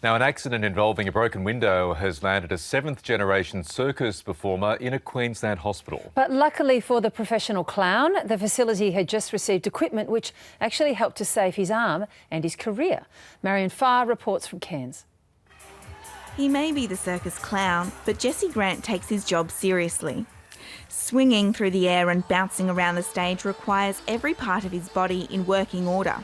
Now, an accident involving a broken window has landed a seventh-generation circus performer in a Queensland hospital. But luckily for the professional clown, the facility had just received equipment which actually helped to save his arm and his career. Marian Faa reports from Cairns. He may be the circus clown, but Jesse Grant takes his job seriously. Swinging through the air and bouncing around the stage requires every part of his body in working order.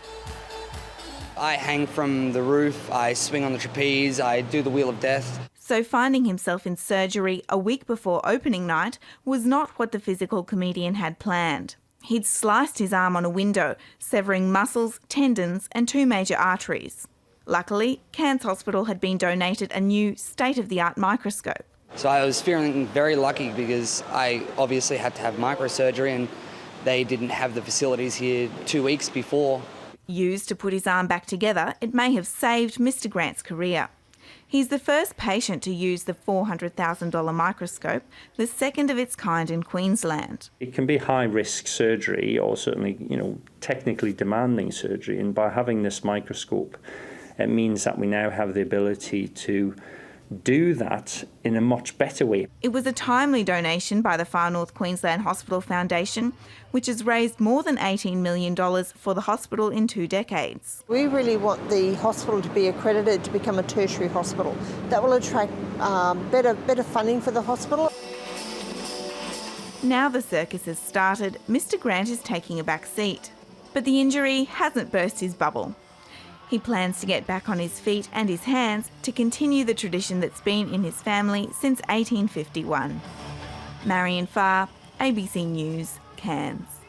I hang from the roof, I swing on the trapeze, I do the Wheel of Death. So finding himself in surgery a week before opening night was not what the physical comedian had planned. He'd sliced his arm on a window, severing muscles, tendons and 2 major arteries. Luckily, Cairns Hospital had been donated a new state-of-the-art microscope. So I was feeling very lucky because I obviously had to have microsurgery and they didn't have the facilities here 2 weeks before. Used to put his arm back together, it may have saved Mr Grant's career. He's the first patient to use the $400,000 microscope, the second of its kind in Queensland. It can be high-risk surgery or certainly, technically demanding surgery, and by having this microscope, it means that we now have the ability to do that in a much better way. It was a timely donation by the Far North Queensland Hospital Foundation, which has raised more than $18 million for the hospital in 2 decades. We really want the hospital to be accredited to become a tertiary hospital. That will attract better funding for the hospital. Now the circus has started, Mr Grant is taking a back seat. But the injury hasn't burst his bubble. He plans to get back on his feet and his hands to continue the tradition that's been in his family since 1851. Marian Faa, ABC News, Cairns.